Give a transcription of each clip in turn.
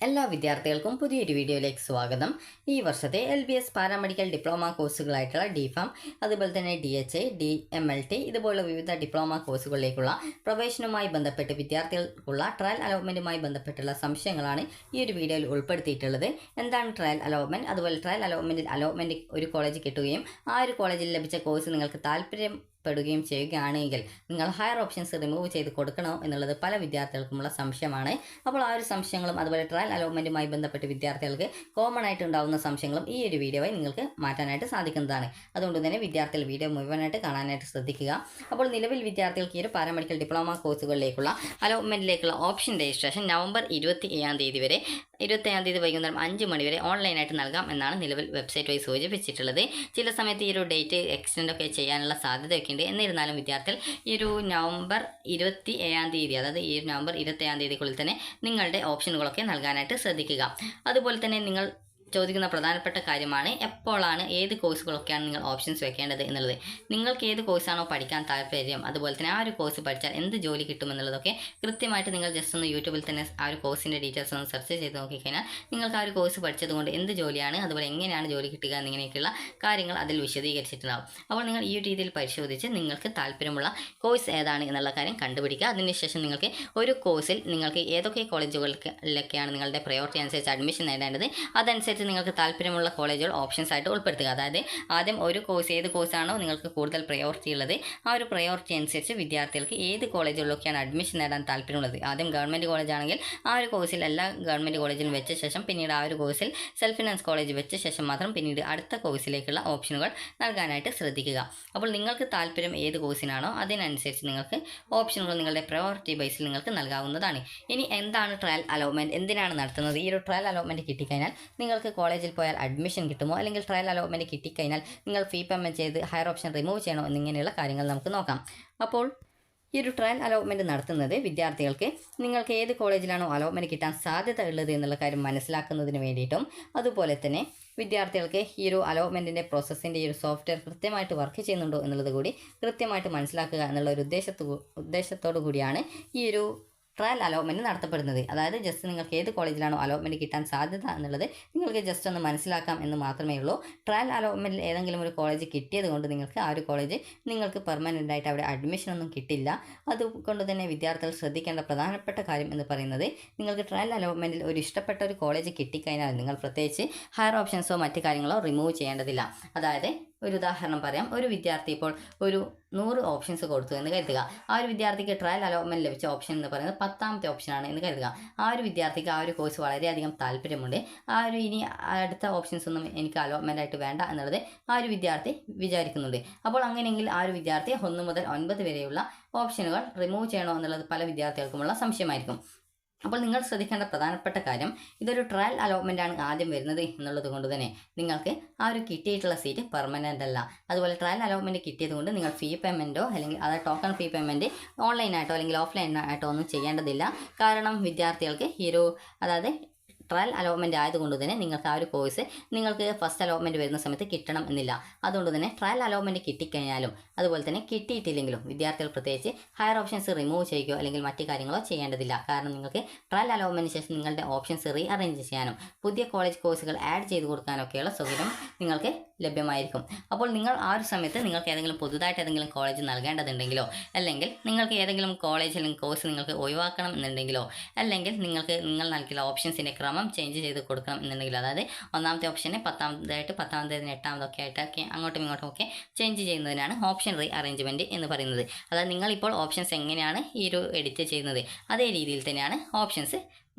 എല്ലാ വിദ്യാർത്ഥികൾക്കും പുതിയൊരു വീഡിയോയിലേക്ക് സ്വാഗതം. ഈ വർഷത്തെ LBS പാരാമെഡിക്കൽ ഡിപ്ലോമ കോഴ്സുകളായിട്ടുള്ള DPharm, അതുപോലെ തന്നെ DHA, DMLT ഇതുപോലുള്ള വിവിധ ഡിപ്ലോമ കോഴ്സുകളിലേക്കുള്ള പ്രവേശനവുമായി ബന്ധപ്പെട്ട് വിദ്യാർത്ഥികൾക്കുള്ള ട്രയൽ അലോട്ട്മെൻറ്റുമായി ബന്ധപ്പെട്ടുള്ള സംശയങ്ങളാണ് ഈ ഒരു വീഡിയോയിൽ ഉൾപ്പെടുത്തിയിട്ടുള്ളത്. എന്താണ് ട്രയൽ അലോട്ട്മെൻറ്റ്, അതുപോലെ ട്രയൽ അലോട്ട്മെൻറ്റ് ഒരു കോളേജ് കിട്ടുകയും ആ ഒരു കോളേജിൽ ലഭിച്ച കോഴ്സ് നിങ്ങൾക്ക് താല്പര്യപ്പെടുകയും ചെയ്യുകയാണെങ്കിൽ നിങ്ങൾ ഹയർ ഓപ്ഷൻസ് റിമൂവ് ചെയ്ത് കൊടുക്കണോ എന്നുള്ളത് പല വിദ്യാർത്ഥികൾക്കുമുള്ള സംശയമാണ്. അപ്പോൾ ആ ഒരു സംശയങ്ങളും അതുപോലെ ട്രയൽ അലോട്ട്മെൻറ്റുമായി ബന്ധപ്പെട്ട് വിദ്യാർത്ഥികൾക്ക് കോമൺ ആയിട്ട് ഉണ്ടാകുന്ന സംശയങ്ങളും ഈ ഒരു വീഡിയോയിൽ നിങ്ങൾക്ക് മാറ്റാനായിട്ട് സാധിക്കുന്നതാണ്. അതുകൊണ്ട് തന്നെ വിദ്യാർത്ഥികൾ വീഡിയോ മുഴുവനായിട്ട് കാണാനായിട്ട് ശ്രദ്ധിക്കുക. അപ്പോൾ നിലവിൽ വിദ്യാർത്ഥികൾക്ക് ഈ ഒരു പാരാമെഡിക്കൽ ഡിപ്ലോമ കോഴ്സുകളിലേക്കുള്ള അലോട്ട്മെൻറ്റിലേക്കുള്ള ഓപ്ഷൻ രജിസ്ട്രേഷൻ നവംബർ 27 വരെ 27 വൈകുന്നേരം 5 മണി വരെ ഓൺലൈനായിട്ട് നൽകാം എന്നാണ് നിലവിൽ വെബ്സൈറ്റ് വഴി സൂചിപ്പിച്ചിട്ടുള്ളത്. ചില സമയത്ത് ഈ ഒരു ഡേറ്റ് എക്സ്റ്റെൻഡ് ഒക്കെ ചെയ്യാനുള്ള സാധ്യതയൊക്കെ ഉണ്ട്. എന്നിരുന്നാലും വിദ്യാർത്ഥികൾ ഈ ഒരു നവംബർ 27 അതായത് ഈ നവംബർ 27 തന്നെ നിങ്ങളുടെ ഓപ്ഷനുകളൊക്കെ നൽകാനായിട്ട് ശ്രദ്ധിക്കുക. അതുപോലെ തന്നെ നിങ്ങൾ ചോദിക്കുന്ന പ്രധാനപ്പെട്ട കാര്യമാണ് എപ്പോഴാണ് ഏത് കോഴ്സുകളൊക്കെയാണ് നിങ്ങൾ ഓപ്ഷൻസ് വെക്കേണ്ടത് എന്നുള്ളത്. നിങ്ങൾക്ക് ഏത് കോഴ്സാണോ പഠിക്കാൻ താല്പര്യം, അതുപോലെ തന്നെ ആ ഒരു കോഴ്സ് പഠിച്ചാൽ എന്ത് ജോലി കിട്ടുമെന്നുള്ളതൊക്കെ കൃത്യമായിട്ട് നിങ്ങൾ ജസ്റ്റ് ഒന്ന് യൂട്യൂബിൽ തന്നെ ആ ഒരു കോഴ്സിൻ്റെ ഡീറ്റെയിൽസ് ഒന്ന് സെർച്ച് ചെയ്ത് നോക്കിക്കഴിഞ്ഞാൽ നിങ്ങൾക്ക് ആ ഒരു കോഴ്സ് പഠിച്ചതുകൊണ്ട് എന്ത് ജോലിയാണ്, അതുപോലെ എങ്ങനെയാണ് ജോലി കിട്ടുക എന്നിങ്ങനെയൊക്കെയുള്ള കാര്യങ്ങൾ അതിൽ വിശദീകരിച്ചിട്ടുണ്ടാകും. അപ്പോൾ നിങ്ങൾ ഈ ഒരു രീതിയിൽ പരിശോധിച്ച് നിങ്ങൾക്ക് താല്പര്യമുള്ള കോഴ്സ് ഏതാണ് എന്നുള്ള കാര്യം കണ്ടുപിടിക്കുക. അതിനുശേഷം നിങ്ങൾക്ക് ഒരു കോഴ്സിൽ നിങ്ങൾക്ക് ഏതൊക്കെ കോളേജുകളിലൊക്കെയാണ് നിങ്ങളുടെ പ്രയോറിറ്റി അനുസരിച്ച് അഡ്മിഷൻ നേടേണ്ടത് അതനുസരിച്ച് നിങ്ങൾക്ക് താല്പര്യമുള്ള കോളേജുകൾ ഓപ്ഷൻസ് ആയിട്ട് ഉൾപ്പെടുത്തുക. അതായത് ആദ്യം ഒരു കോഴ്സ് ഏത് കോഴ്സാണോ നിങ്ങൾക്ക് കൂടുതൽ പ്രയോറിറ്റി ഉള്ളത് ആ ഒരു പ്രയോറിറ്റി അനുസരിച്ച് വിദ്യാർത്ഥികൾക്ക് ഏത് കോളേജുകളിലൊക്കെയാണ് അഡ്മിഷൻ നേടാൻ താല്പര്യമുള്ളത്. ആദ്യം ഗവൺമെൻറ് കോളേജ് ആണെങ്കിൽ ആ ഒരു കോഴ്സിൽ എല്ലാ ഗവൺമെൻറ് കോളേജിലും വെച്ച ശേഷം പിന്നീട് ആ ഒരു കോഴ്സിൽ സെൽഫ് ഫിനാൻസ് കോളേജ് വെച്ച ശേഷം മാത്രം പിന്നീട് അടുത്ത കോഴ്സിലേക്കുള്ള ഓപ്ഷനുകൾ നൽകാനായിട്ട് ശ്രദ്ധിക്കുക. അപ്പോൾ നിങ്ങൾക്ക് താല്പര്യം ഏത് കോഴ്സിനാണോ അതിനനുസരിച്ച് നിങ്ങൾക്ക് ഓപ്ഷനുകൾ നിങ്ങളുടെ പ്രയോറിറ്റി ബേസിൽ നിങ്ങൾക്ക് നൽകാവുന്നതാണ്. ഇനി എന്താണ് ട്രയൽ അലോട്ട്മെൻറ്റ്, എന്തിനാണ് നടത്തുന്നത്? ഈ ഒരു ട്രയൽ അലോട്ട്മെൻറ്റ് കിട്ടിക്കഴിഞ്ഞാൽ നിങ്ങൾക്ക് കോളേജിൽ പോയാൽ അഡ്മിഷൻ കിട്ടുമോ, അല്ലെങ്കിൽ ട്രയൽ അലോട്ട്മെൻറ്റ് കിട്ടിക്കഴിഞ്ഞാൽ നിങ്ങൾ ഫീ പേയ്മെൻറ്റ് ചെയ്ത് ഹയർ ഓപ്ഷൻ റിമൂവ് ചെയ്യണോ എന്നിങ്ങനെയുള്ള കാര്യങ്ങൾ നമുക്ക് നോക്കാം. അപ്പോൾ ഈ ഒരു ട്രയൽ അലോട്ട്മെൻറ്റ് നടത്തുന്നത് വിദ്യാർത്ഥികൾക്ക് നിങ്ങൾക്ക് ഏത് കോളേജിലാണോ അലോട്ട്മെൻറ്റ് കിട്ടാൻ സാധ്യത ഉള്ളത് എന്നുള്ള കാര്യം മനസ്സിലാക്കുന്നതിന് വേണ്ടിയിട്ടും, അതുപോലെ തന്നെ വിദ്യാർത്ഥികൾക്ക് ഈ ഒരു അലോട്ട്മെൻറ്റിൻ്റെ പ്രോസസ്സിൻ്റെ ഈ ഒരു സോഫ്റ്റ്വെയർ കൃത്യമായിട്ട് വർക്ക് ചെയ്യുന്നുണ്ടോ എന്നുള്ളത് കൂടി കൃത്യമായിട്ട് മനസ്സിലാക്കുക എന്നുള്ള ഒരു ഉദ്ദേശത്തോടു കൂടിയാണ് ഈ ഒരു ട്രയൽ അലോട്ട്മെൻറ്റ് നടത്തപ്പെടുന്നത്. അതായത് ജസ്റ്റ് നിങ്ങൾക്ക് ഏത് കോളേജിലാണോ അലോട്ട്മെൻറ്റ് കിട്ടാൻ സാധ്യത എന്നുള്ളത് നിങ്ങൾക്ക് ജസ്റ്റ് ഒന്ന് മനസ്സിലാക്കാം എന്ന് മാത്രമേ ഉള്ളൂ. ട്രയൽ അലോട്ട്മെൻറ്റിൽ ഏതെങ്കിലും ഒരു കോളേജ് കിട്ടിയത് കൊണ്ട് നിങ്ങൾക്ക് ആ ഒരു കോളേജ് നിങ്ങൾക്ക് പെർമനൻ്റ് ആയിട്ട് അവിടെ അഡ്മിഷൻ ഒന്നും കിട്ടില്ല. അതുകൊണ്ട് തന്നെ വിദ്യാർത്ഥികൾ ശ്രദ്ധിക്കേണ്ട പ്രധാനപ്പെട്ട കാര്യം എന്ന് പറയുന്നത്, നിങ്ങൾക്ക് ട്രയൽ അലോട്ട്മെൻറ്റിൽ ഒരു ഇഷ്ടപ്പെട്ട ഒരു കോളേജ് കിട്ടിക്കഴിഞ്ഞാൽ നിങ്ങൾ പ്രത്യേകിച്ച് ഹയർ ഓപ്ഷൻസോ മറ്റു കാര്യങ്ങളോ റിമൂവ് ചെയ്യേണ്ടതില്ല. അതായത് ഒരു ഉദാഹരണം പറയാം. ഒരു വിദ്യാർത്ഥി ഇപ്പോൾ ഒരു 100 ഓപ്ഷൻസ് കൊടുത്തു എന്ന് കരുതുക. ആ ഒരു വിദ്യാർത്ഥിക്ക് ട്രയൽ അലോട്ട്മെൻറ്റ് ലഭിച്ച ഓപ്ഷൻ എന്ന് പറയുന്നത് 10ാമത്തെ ഓപ്ഷനാണ് എന്ന് കരുതുക. ആ ഒരു വിദ്യാർത്ഥിക്ക് ആ ഒരു കോഴ്സ് വളരെയധികം താല്പര്യമുണ്ട്. ആ ഒരു ഇനി അടുത്ത ഓപ്ഷൻസ് ഒന്നും എനിക്ക് അലോട്ട്മെൻ്റ് ആയിട്ട് വേണ്ട എന്നുള്ളത് ആ ഒരു വിദ്യാർത്ഥി വിചാരിക്കുന്നുണ്ട്. അപ്പോൾ അങ്ങനെയെങ്കിൽ ആ ഒരു വിദ്യാർത്ഥി 1 മുതൽ 9 വരെയുള്ള ഓപ്ഷനുകൾ റിമൂവ് ചെയ്യണോ എന്നുള്ളത് പല വിദ്യാർത്ഥികൾക്കുമുള്ള സംശയമായിരിക്കും. അപ്പോൾ നിങ്ങൾ ശ്രദ്ധിക്കേണ്ട പ്രധാനപ്പെട്ട കാര്യം, ഇതൊരു ട്രയൽ അലോട്ട്മെൻ്റ് ആണ് ആദ്യം വരുന്നത് എന്നുള്ളത് കൊണ്ട് തന്നെ നിങ്ങൾക്ക് ആ ഒരു കിട്ടിയിട്ടുള്ള സീറ്റ് പെർമനൻ്റ് അല്ല. അതുപോലെ ട്രയൽ അലോട്ട്മെൻറ്റ് കിട്ടിയത് കൊണ്ട് നിങ്ങൾ ഫീ പേയ്മെൻറ്റോ അല്ലെങ്കിൽ അത് ടോക്കൺ ഫീ പേയ്മെൻറ്റ് ഓൺലൈനായിട്ടോ അല്ലെങ്കിൽ ഓഫ്ലൈനായിട്ടോ ഒന്നും ചെയ്യേണ്ടതില്ല. കാരണം വിദ്യാർത്ഥികൾക്ക് ഈ ഒരു അതായത് ട്രയൽ അലോട്ട്മെൻറ്റ് ആയതുകൊണ്ട് തന്നെ നിങ്ങൾക്ക് ആ ഒരു കോഴ്സ് നിങ്ങൾക്ക് ഫസ്റ്റ് അലോട്ട്മെൻറ്റ് വരുന്ന സമയത്ത് കിട്ടണം എന്നില്ല. അതുകൊണ്ട് തന്നെ ട്രയൽ അലോട്ട്മെൻറ്റ് കിട്ടിക്കഴിഞ്ഞാലും അതുപോലെ തന്നെ കിട്ടിയിട്ടില്ലെങ്കിലും വിദ്യാർത്ഥികൾ പ്രത്യേകിച്ച് ഹയർ ഓപ്ഷൻസ് റിമൂവ് ചെയ്യുകയോ അല്ലെങ്കിൽ മറ്റു കാര്യങ്ങളോ ചെയ്യേണ്ടതില്ല. കാരണം നിങ്ങൾക്ക് ട്രയൽ അലോട്ട്മെൻറ്റിന് ശേഷം നിങ്ങളുടെ ഓപ്ഷൻസ് റീ അറേഞ്ച് ചെയ്യാനും പുതിയ കോളേജ് കോഴ്സുകൾ ആഡ് ചെയ്ത് കൊടുക്കാനൊക്കെയുള്ള സൗകര്യം നിങ്ങൾക്ക് ലഭ്യമായിരിക്കും. അപ്പോൾ നിങ്ങൾ ആ ഒരു സമയത്ത് നിങ്ങൾക്ക് ഏതെങ്കിലും പുതുതായിട്ട് ഏതെങ്കിലും കോളേജ് നൽകേണ്ടതുണ്ടെങ്കിലോ, അല്ലെങ്കിൽ നിങ്ങൾക്ക് ഏതെങ്കിലും കോളേജ് അല്ലെങ്കിൽ കോഴ്സ് നിങ്ങൾക്ക് ഒഴിവാക്കണം എന്നുണ്ടെങ്കിലോ, അല്ലെങ്കിൽ നിങ്ങൾ നൽകിയ ഓപ്ഷൻസിൻ്റെ ക്രമം ചേഞ്ച് ചെയ്ത് കൊടുക്കണം എന്നുണ്ടെങ്കിലോ, അതായത് 1ാമത്തെ ഓപ്ഷനെ 10ാമതായിട്ട് 10ാമത്തേതിന് 8ാമതൊക്കെ ആയിട്ടൊക്കെ അങ്ങോട്ടും ഇങ്ങോട്ടും ഒക്കെ ചേഞ്ച് ചെയ്യുന്നതിനാണ് ഓപ്ഷൻ റീ അറേഞ്ച്മെൻറ്റ് എന്ന് പറയുന്നത്. അതായത് നിങ്ങളിപ്പോൾ ഓപ്ഷൻസ് എങ്ങനെയാണ് ഈ ഒരു എഡിറ്റ് ചെയ്യുന്നത് അതേ രീതിയിൽ തന്നെയാണ് ഓപ്ഷൻസ്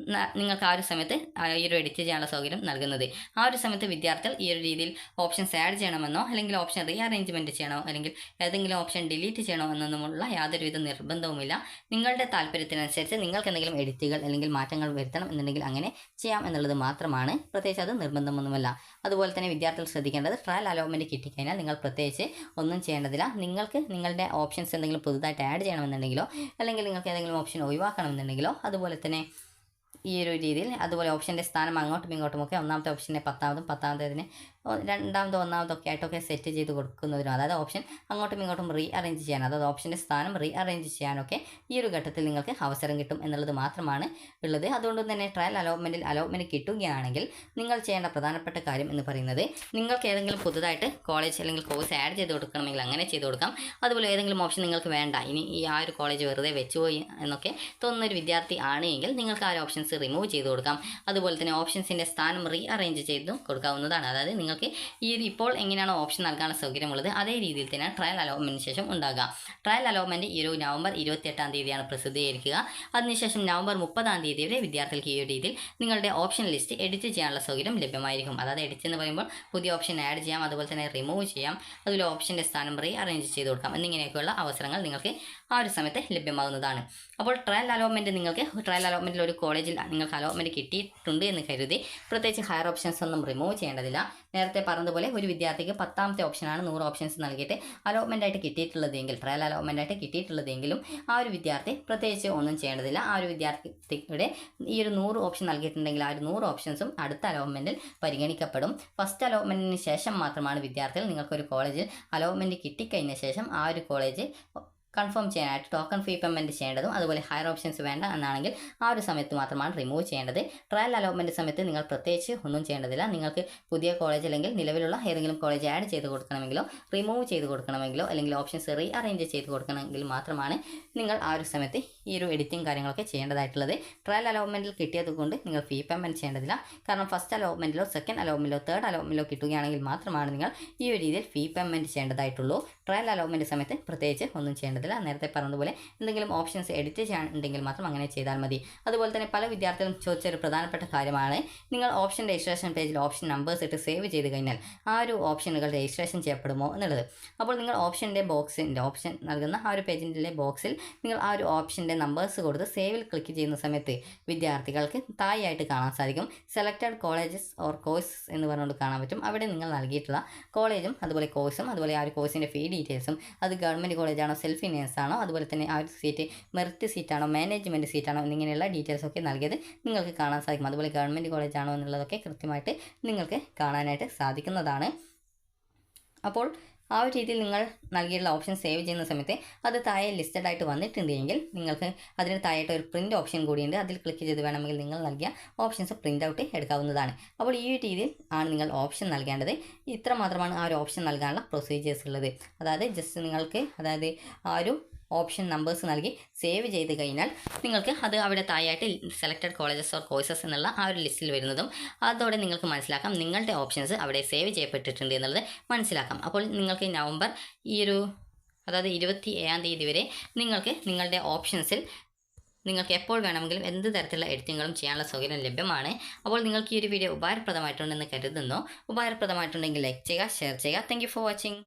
നിങ്ങൾക്ക് ആ ഒരു സമയത്ത് ഈ ഒരു എഡിറ്റ് ചെയ്യാനുള്ള സൗകര്യം നൽകുന്നത്. ആ ഒരു സമയത്ത് വിദ്യാർത്ഥികൾ ഈ ഒരു രീതിയിൽ ഓപ്ഷൻസ് ആഡ് ചെയ്യണമെന്നോ അല്ലെങ്കിൽ ഓപ്ഷൻ റീ അറേഞ്ച്മെൻറ്റ് ചെയ്യണോ അല്ലെങ്കിൽ ഏതെങ്കിലും ഓപ്ഷൻ ഡിലീറ്റ് ചെയ്യണോ എന്നൊന്നുമുള്ള യാതൊരുവിധ നിർബന്ധവുമില്ല. നിങ്ങളുടെ താല്പര്യത്തിനനുസരിച്ച് നിങ്ങൾക്ക് എന്തെങ്കിലും എഡിറ്റുകൾ അല്ലെങ്കിൽ മാറ്റങ്ങൾ വരുത്തണം എന്നുണ്ടെങ്കിൽ അങ്ങനെ ചെയ്യാം എന്നുള്ളത് മാത്രമാണ്. പ്രത്യേകിച്ച് അത് നിർബന്ധമൊന്നുമല്ല. അതുപോലെ തന്നെ വിദ്യാർത്ഥികൾ ശ്രദ്ധിക്കേണ്ടത്, ട്രയൽ അലോട്ട്മെൻറ്റ് കിട്ടിക്കഴിഞ്ഞാൽ നിങ്ങൾ പ്രത്യേകിച്ച് ഒന്നും ചെയ്യേണ്ടതില്ല. നിങ്ങൾക്ക് നിങ്ങളുടെ ഓപ്ഷൻസ് എന്തെങ്കിലും പുതുതായിട്ട് ആഡ് ചെയ്യണമെന്നുണ്ടെങ്കിലോ അല്ലെങ്കിൽ നിങ്ങൾക്ക് ഏതെങ്കിലും ഓപ്ഷൻ ഒഴിവാക്കണമെന്നുണ്ടെങ്കിലോ അതുപോലെ തന്നെ ഈ ഒരു രീതിയിൽ അതുപോലെ ഓപ്ഷൻ്റെ സ്ഥാനം അങ്ങോട്ടും ഇങ്ങോട്ടുമൊക്കെ ഒന്നാമത്തെ ഓപ്ഷനെ 10ാമതും 10ാമത്തേതിനെ രണ്ടാമതോ ഒന്നാമതോ ഒക്കെ ആയിട്ടൊക്കെ സെറ്റ് ചെയ്ത് കൊടുക്കുന്നതിനും അതായത് ഓപ്ഷൻ അങ്ങോട്ടും ഇങ്ങോട്ടും റീ അറേഞ്ച് ചെയ്യാൻ അതായത് ഓപ്ഷൻ്റെ സ്ഥാനം റീ അറേഞ്ച് ചെയ്യാനൊക്കെ ഈ ഒരു ഘട്ടത്തിൽ നിങ്ങൾക്ക് അവസരം കിട്ടും എന്നുള്ളത് മാത്രമാണ് ഉള്ളത്. അതുകൊണ്ട് തന്നെ ട്രയൽ അലോട്ട്മെൻറ്റ് കിട്ടുകയാണെങ്കിൽ നിങ്ങൾ ചെയ്യേണ്ട പ്രധാനപ്പെട്ട കാര്യം എന്ന് പറയുന്നത് നിങ്ങൾക്ക് ഏതെങ്കിലും പുതുതായിട്ട് കോളേജ് അല്ലെങ്കിൽ കോഴ്സ് ആഡ് ചെയ്ത് കൊടുക്കണമെങ്കിൽ അങ്ങനെ ചെയ്ത് കൊടുക്കാം. അതുപോലെ ഏതെങ്കിലും ഓപ്ഷൻ നിങ്ങൾക്ക് വേണ്ട, ഇനി ഈ ആ ഒരു കോളേജ് വെറുതെ വെച്ചുപോയി എന്നൊക്കെ തോന്നുന്നൊരു വിദ്യാർത്ഥി ആണെങ്കിൽ നിങ്ങൾക്ക് ആ ഒരു ഓപ്ഷൻസ് റിമൂവ് ചെയ്ത് കൊടുക്കാം. അതുപോലെ തന്നെ ഓപ്ഷൻസിൻ്റെ സ്ഥാനം റീ അറേഞ്ച് ചെയ്തും കൊടുക്കാവുന്നതാണ്. അതായത് നിങ്ങൾക്ക് ഈ ഇപ്പോൾ എങ്ങനെയാണോ ഓപ്ഷൻ നൽകാനുള്ള സൗകര്യമുള്ളത് അതേ രീതിയിൽ തന്നെ ട്രയൽ അലോട്ട്മെൻറ്റിന് ശേഷം ഉണ്ടാകുക. ട്രയൽ അലോട്ട്മെൻറ്റ് ഈ ഒരു നവംബർ 28-ാം തീയതിയാണ് പ്രസിദ്ധീകരിക്കുക. അതിനുശേഷം നവംബർ 30-ാം തീയതി വരെ വിദ്യാർത്ഥികൾക്ക് ഈ ഒരു രീതിയിൽ നിങ്ങളുടെ ഓപ്ഷൻ ലിസ്റ്റ് എഡിറ്റ് ചെയ്യാനുള്ള സൗകര്യം ലഭ്യമായിരിക്കും. അതായത് എഡിറ്റ് എന്ന് പറയുമ്പോൾ പുതിയ ഓപ്ഷൻ ആഡ് ചെയ്യാം, അതുപോലെ തന്നെ റിമൂവ് ചെയ്യാം, അതുപോലെ ഓപ്ഷൻ്റെ സ്ഥാനം റീ അറേഞ്ച് ചെയ്ത് കൊടുക്കാം എന്നിങ്ങനെയൊക്കെയുള്ള അവസരങ്ങൾ നിങ്ങൾക്ക് ആ ഒരു സമയത്ത് ലഭ്യമാകുന്നതാണ്. അപ്പോൾ ട്രയൽ അലോട്ട്മെൻറ്റിൽ ഒരു കോളേജിൽ നിങ്ങൾക്ക് അലോട്ട്മെൻറ്റ് കിട്ടിയിട്ടുണ്ട് എന്ന് കരുതി പ്രത്യേകിച്ച് ഹയർ ഓപ്ഷൻസ് ഒന്നും റിമൂവ് ചെയ്യേണ്ടതില്ല. നേരത്തെ പറഞ്ഞതുപോലെ ഒരു വിദ്യാർത്ഥിക്ക് 10ാമത്തെ ഓപ്ഷനാണ് 100 ഓപ്ഷൻസ് നൽകിയിട്ട് അലോട്ട്മെൻറ്റായിട്ട് കിട്ടിയിട്ടുള്ളതെങ്കിൽ ട്രയൽ അലോട്ട്മെൻറ്റായിട്ട് കിട്ടിയിട്ടുള്ളതെങ്കിലും ആ ഒരു വിദ്യാർത്ഥി പ്രത്യേകിച്ച് ഒന്നും ചെയ്യേണ്ടതില്ല. ആ ഒരു വിദ്യാർത്ഥിയുടെ ഈ ഒരു 100 ഓപ്ഷൻ നൽകിയിട്ടുണ്ടെങ്കിൽ ആ ഒരു 100 ഓപ്ഷൻസും അടുത്ത അലോട്ട്മെൻറ്റിൽ പരിഗണിക്കപ്പെടും. ഫസ്റ്റ് അലോട്ട്മെൻറ്റിന് ശേഷം മാത്രമാണ് വിദ്യാർത്ഥികൾ നിങ്ങൾക്കൊരു കോളേജിൽ അലോട്ട്മെൻറ്റ് കിട്ടിക്കഴിഞ്ഞ ശേഷം ആ ഒരു കോളേജ് കൺഫേം ചെയ്യാനായിട്ട് ടോക്കൺ ഫീ പേയ്മെൻറ്റ് ചെയ്യേണ്ടതും അതുപോലെ ഹയർ ഓപ്ഷൻസ് വേണ്ട എന്നാണെങ്കിൽ ആ ഒരു സമയത്ത് മാത്രമാണ് റിമൂവ് ചെയ്യേണ്ടത്. ട്രയൽ അലോട്ട്മെൻറ്റ് സമയത്ത് നിങ്ങൾ പ്രത്യേകിച്ച് ഒന്നും ചെയ്യേണ്ടതില്ല. നിങ്ങൾക്ക് പുതിയ കോളേജ് അല്ലെങ്കിൽ നിലവിലുള്ള ഏതെങ്കിലും കോളേജ് ആഡ് ചെയ്ത് കൊടുക്കണമെങ്കിലോ റിമൂവ് ചെയ്ത് കൊടുക്കണമെങ്കിലോ അല്ലെങ്കിൽ ഓപ്ഷൻസ് റീ അറേഞ്ച് ചെയ്ത് കൊടുക്കണമെങ്കിൽ മാത്രമാണ് നിങ്ങൾ ആ ഒരു സമയത്ത് ഈ ഒരു എഡിറ്റിംഗ് കാര്യങ്ങളൊക്കെ ചെയ്യേണ്ടതായിട്ടുള്ളത്. ട്രയൽ അലോട്ട്മെൻറ്റിൽ കിട്ടിയത് കൊണ്ട് നിങ്ങൾ ഫീ പേയ്മെൻറ്റ് ചെയ്യേണ്ടതില്ല. കാരണം ഫസ്റ്റ് അലോട്ട്മെൻറ്റിലോ സെക്കൻഡ് അലോട്ട്മെൻറ്റിലോ തേർഡ് അലോട്ട്മെൻറ്റിലോ കിട്ടുകയാണെങ്കിൽ മാത്രമാണ് നിങ്ങൾ ഈ ഒരു രീതിയിൽ ഫീ പേയ്മെൻറ്റ് ചെയ്യേണ്ടതായിട്ടുള്ളൂ. ട്രയൽ അലോട്ട്മെൻറ്റ് സമയത്ത് പ്രത്യേകിച്ച് ഒന്നും ചെയ്യേണ്ടതില്ല. നേരത്തെ പറഞ്ഞതുപോലെ എന്തെങ്കിലും ഓപ്ഷൻസ് എഡിറ്റ് ചെയ്യാനുണ്ടെങ്കിൽ മാത്രം അങ്ങനെ ചെയ്താൽ മതി. അതുപോലെ തന്നെ പല വിദ്യാർത്ഥികളും ചോദിച്ചൊരു പ്രധാനപ്പെട്ട കാര്യമാണ് നിങ്ങൾ ഓപ്ഷൻ രജിസ്ട്രേഷൻ പേജിൽ ഓപ്ഷൻ നമ്പേഴ്സ് ഇട്ട് സേവ് ചെയ്ത് കഴിഞ്ഞാൽ ആ ഒരു ഓപ്ഷനുകൾ രജിസ്ട്രേഷൻ ചെയ്യപ്പെടുമോ എന്നുള്ളത്. അപ്പോൾ നിങ്ങൾ ഓപ്ഷൻ നൽകുന്ന ആ ഒരു പേജിൻ്റെ ബോക്സിൽ നിങ്ങൾ ആ ഒരു ഓപ്ഷൻ്റെ നമ്പേഴ്സ് കൊടുത്ത് സേവിൽ ക്ലിക്ക് ചെയ്യുന്ന സമയത്ത് വിദ്യാർത്ഥികൾക്ക് താഴെയായിട്ട് കാണാൻ സാധിക്കും സെലക്റ്റഡ് കോളേജസ് ഓർ കോഴ്സസ് എന്ന് പറഞ്ഞുകൊണ്ട് കാണാൻ പറ്റും. അവിടെ നിങ്ങൾ നൽകിയിട്ടുള്ള കോളേജും അതുപോലെ കോഴ്സും അതുപോലെ ആ ഒരു കോഴ്സിൻ്റെ ഫീ ഡീറ്റെയിൽസും അത് ഗവൺമെൻറ് കോളേജാണോ സെൽഫ് ഫിനാൻസ് ആണോ അതുപോലെ തന്നെ ആ ഒരു സീറ്റ് മെറിറ്റ് സീറ്റാണോ മാനേജ്മെൻറ്റ് സീറ്റാണോ എന്നിങ്ങനെയുള്ള ഡീറ്റെയിൽസൊക്കെ നൽകിയത് നിങ്ങൾക്ക് കാണാൻ സാധിക്കും. അതുപോലെ ഗവൺമെൻറ് കോളേജ് ആണോ എന്നുള്ളതൊക്കെ കൃത്യമായിട്ട് നിങ്ങൾക്ക് കാണാനായിട്ട് സാധിക്കുന്നതാണ്. അപ്പോൾ ആ ഒരു രീതിയിൽ നിങ്ങൾ നൽകിയിട്ടുള്ള ഓപ്ഷൻ സേവ് ചെയ്യുന്ന സമയത്ത് അത് താഴെ ലിസ്റ്റഡ് ആയിട്ട് വന്നിട്ടുണ്ടെങ്കിൽ നിങ്ങൾക്ക് അതിന് താഴെയായിട്ട് ഒരു പ്രിൻ്റ് ഓപ്ഷൻ കൂടിയുണ്ട്. അതിൽ ക്ലിക്ക് ചെയ്ത് വേണമെങ്കിൽ നിങ്ങൾ നൽകിയ ഓപ്ഷൻസ് പ്രിൻ്റ് ഔട്ട് എടുക്കാവുന്നതാണ്. അപ്പോൾ ഈ രീതിയിൽ ആണ് നിങ്ങൾ ഓപ്ഷൻ നൽകേണ്ടത്. ഇത്ര മാത്രമാണ് ആ ഒരു ഓപ്ഷൻ നൽകാനുള്ള പ്രൊസീജിയേഴ്സ് ഉള്ളത്. അതായത് ജസ്റ്റ് നിങ്ങൾക്ക് ആ ഒരു ഓപ്ഷൻ നമ്പേഴ്സ് നൽകി സേവ് ചെയ്ത് കഴിഞ്ഞാൽ നിങ്ങൾക്ക് അത് അവിടെ താഴെയായിട്ട് സെലക്റ്റഡ് കോളേജസ് ഓർ കോഴ്സസ് എന്നുള്ള ആ ഒരു ലിസ്റ്റിൽ വരുന്നതും അതോടെ നിങ്ങൾക്ക് മനസ്സിലാക്കാം നിങ്ങളുടെ ഓപ്ഷൻസ് അവിടെ സേവ് ചെയ്യപ്പെട്ടിട്ടുണ്ട് എന്നുള്ളത് മനസ്സിലാക്കാം. അപ്പോൾ നിങ്ങൾക്ക് നവംബർ അതായത് 27-ാം തീയതി വരെ നിങ്ങൾക്ക് നിങ്ങളുടെ ഓപ്ഷൻസിൽ നിങ്ങൾക്ക് എപ്പോൾ വേണമെങ്കിലും എന്ത് തരത്തിലുള്ള എഡിറ്റിങ്ങുകളും ചെയ്യാനുള്ള സൗകര്യം ലഭ്യമാണ്. അപ്പോൾ നിങ്ങൾക്ക് ഈ ഒരു വീഡിയോ ഉപകാരപ്രദമായിട്ടുണ്ടെന്ന് കരുതുന്നു. ഉപകാരപ്രദമായിട്ടുണ്ടെങ്കിൽ ലൈക്ക് ചെയ്യുക, ഷെയർ ചെയ്യുക. Thank you for watching.